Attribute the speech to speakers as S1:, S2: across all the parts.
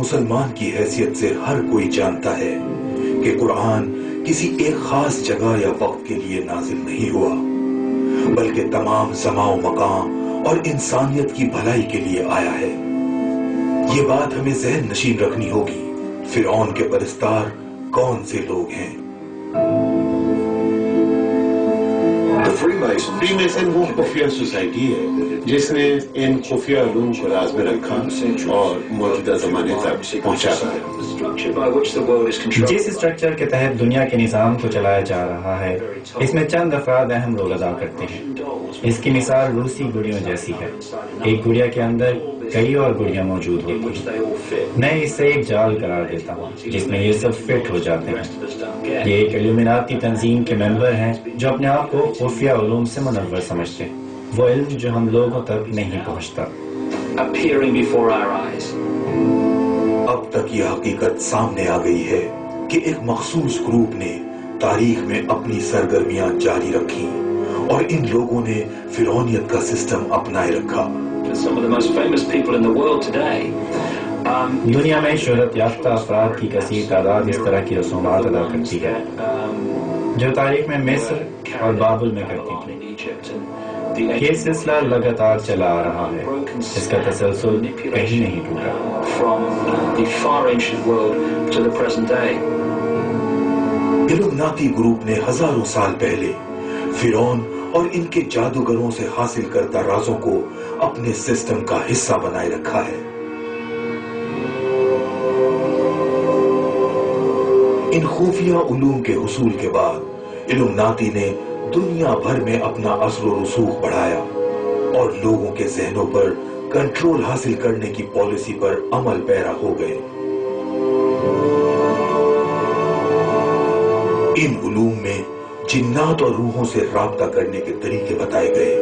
S1: مسلمان کی حیثیت سے ہر کوئی جانتا ہے کہ قرآن کسی ایک خاص جگہ یا وقت کے لیے نازل نہیں ہوا، بلکہ تمام زمان و مکان اور انسانیت کی بھلائی کے لیے آیا ہے۔ یہ بات ہمیں ذہن نشین رکھنی ہوگی۔ فرعون کے پرستار کون سے لوگ ہیں؟
S2: فری میسن وہ خفیہ سوسائٹی ہے جس نے ان خفیہ علوم کو راز میں رکھا اور موجودہ زمانے تک پہنچا ہے۔
S3: جس اسٹرکچر کے تحت دنیا کے نظام کو چلایا جا رہا ہے، اس میں چند افراد اہم رول ادا کرتے ہیں۔ اس کی مثال روسی گڑیوں جیسی ہے۔ ایک گڑیا کے اندر کئی اور گڑیاں موجود ہوتی ہیں۔ میں اسے ایک جال قرار دیتا ہوں جس میں یہ سب فٹ ہو جاتے ہیں۔ یہ ایک علومناتی تنظیم کے ممبر ہیں جو اپنے آپ کو خفیہ علوم سے منور سمجھتے ہیں، وہ علم جو ہم لوگوں تک نہیں پہنچتا۔
S1: اب تک یہ حقیقت سامنے آ گئی ہے کہ ایک مخصوص گروپ نے تاریخ میں اپنی سرگرمیاں جاری رکھی اور ان لوگوں نے فرعونیت کا سسٹم اپنائے رکھا۔
S3: دنیا میں شہرت یافتہ افراد کی کثیر تعداد اس طرح کی رسومات ادا کرتی ہے جو تاریخ میں مصر اور بابل میں کرتی تھی۔ یہ سلسلہ لگاتار چلا آ رہا ہے، اس کا تسلسل کہیں نہیں ٹوٹا۔
S1: علومناتی گروپ نے ہزاروں سال پہلے فرعون اور ان کے جادوگروں سے حاصل کردہ رازوں کو اپنے سسٹم کا حصہ بنائے رکھا ہے۔ ان خفیہ علوم کے حصول کے بعد علومناتی نے دنیا بھر میں اپنا اثر و رسوخ بڑھایا اور لوگوں کے ذہنوں پر کنٹرول حاصل کرنے کی پالیسی پر عمل پیرا ہو گئے۔ ان علوم میں جنات اور روحوں سے رابطہ کرنے کے طریقے بتائے گئے۔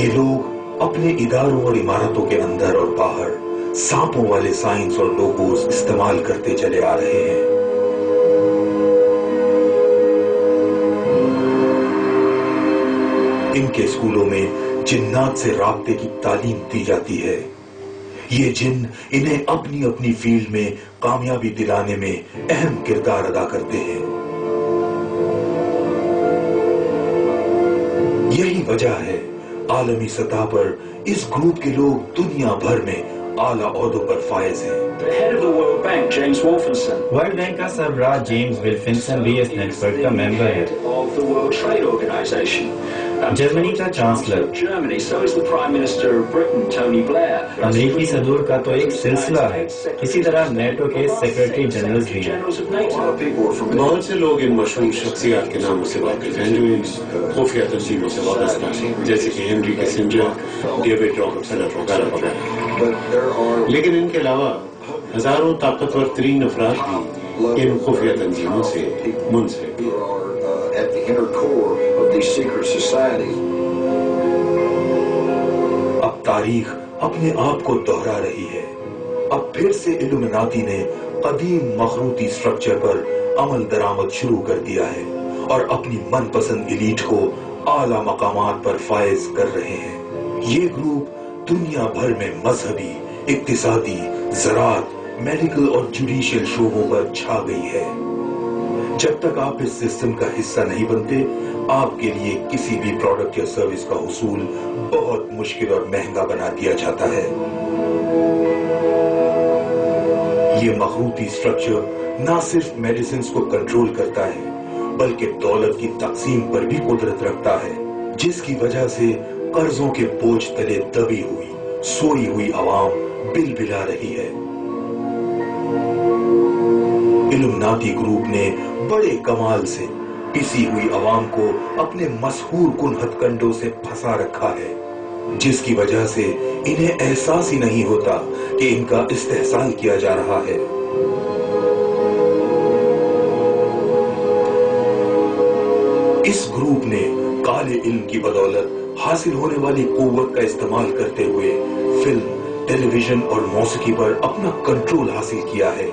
S1: یہ لوگ اپنے اداروں اور عمارتوں کے اندر اور باہر سانپوں والے سائنس اور لوگوز استعمال کرتے چلے آ رہے ہیں۔ ان کے اسکولوں میں جنات سے رابطے کی تعلیم دی جاتی ہے۔ یہ جن انہیں اپنی اپنی فیلڈ میں کامیابی دلانے میں اہم کردار ادا کرتے ہیں۔ یہی وجہ ہے عالمی سطح پر اس گروپ کے لوگ دنیا بھر میں اعلیٰ عہدوں پر فائز ہیں۔
S3: ورلڈ بینک کا سربراہ جیمز ولفنسن بھی اس نیٹ ورک کا ممبر ہے۔ جرمنی کا چانسلر، امریکی صدور کا تو ایک سلسلہ ہے، اسی طرح نیٹو کے سیکرٹری جنرلز بھی ہیں۔
S2: بہت سے لوگ ان مشہور شخصیات کے ناموں سے واقف ہیں جو ان خفیہ تنظیموں سے وابستہ ہیں، جیسے کہ ہنری کسنجر، ڈیوڈ راکفیلر وغیرہ وغیرہ۔ لیکن ان کے علاوہ ہزاروں طاقتور ترین افراد بھی ان خفیہ تنظیموں سے منسلک ہیں۔
S1: اب تاریخ اپنے آپ کو دہرا رہی ہے۔ اب پھر سے علومناتی نے قدیم مخروطی اسٹرکچر پر عمل درآمد شروع کر دیا ہے اور اپنی من پسند ایلیٹ کو اعلیٰ مقامات پر فائز کر رہے ہیں۔ یہ گروپ دنیا بھر میں مذہبی، اقتصادی، زراعت، میڈیکل اور جوڈیشل شعبوں پر چھا گئی ہے۔ جب تک آپ اس سسٹم کا حصہ نہیں بنتے، آپ کے لیے کسی بھی پروڈکٹ یا سروس کا حصول بہت مشکل اور مہنگا بنا دیا جاتا ہے۔ یہ مخروطی اسٹرکچر نہ صرف میڈیسنز کو کنٹرول کرتا ہے بلکہ دولت کی تقسیم پر بھی قدرت رکھتا ہے، جس کی وجہ سے قرضوں کے بوجھ تلے دبی ہوئی، سوئی ہوئی عوام بل بلا رہی ہے۔ علومناتی گروپ نے بڑے کمال سے پسی ہوئی عوام کو اپنے مسحور کن ہتھ کنڈوں سے پھنسا رکھا ہے، جس کی وجہ سے انہیں احساس ہی نہیں ہوتا کہ ان کا استحصال کیا جا رہا ہے۔ اس گروپ نے کالے علم کی بدولت حاصل ہونے والی قوت کا استعمال کرتے ہوئے فلم، ٹیلی ویژن اور موسیقی پر اپنا کنٹرول حاصل کیا ہے۔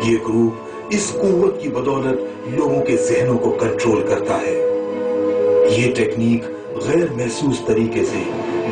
S1: یہ گروپ اس قوت کی بدولت لوگوں کے ذہنوں کو کنٹرول کرتا ہے۔ یہ ٹیکنیک غیر محسوس طریقے سے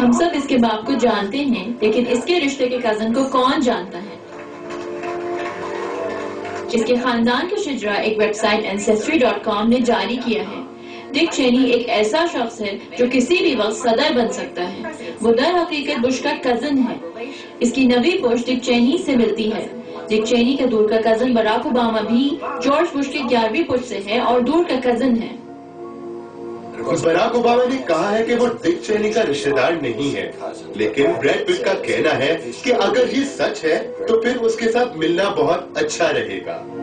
S4: ہم سب اس کے باپ کو جانتے ہیں، لیکن اس کے رشتے کے کزن کو کون جانتا ہے؟ اس کے خاندان کا شجرہ ایک ویب سائٹ ancestry.com نے جاری کیا ہے۔ ڈک چینی ایک ایسا شخص ہے جو کسی بھی وقت صدر بن سکتا ہے۔ وہ در حقیقت بش کا کزن ہے۔ اس کی نویں پشت ڈک چینی سے ملتی ہے۔ ڈک چینی کا دور کا کزن براک اوباما بھی جارج بش کی 11ویں پشت سے ہے اور دور کا کزن ہے۔
S5: براک اوباما نے کہا ہے کہ وہ ڈک چینی کا رشتہ دار نہیں ہے، لیکن بریڈ پٹ کا کہنا ہے کہ اگر یہ سچ ہے تو پھر اس کے ساتھ ملنا بہت اچھا رہے گا۔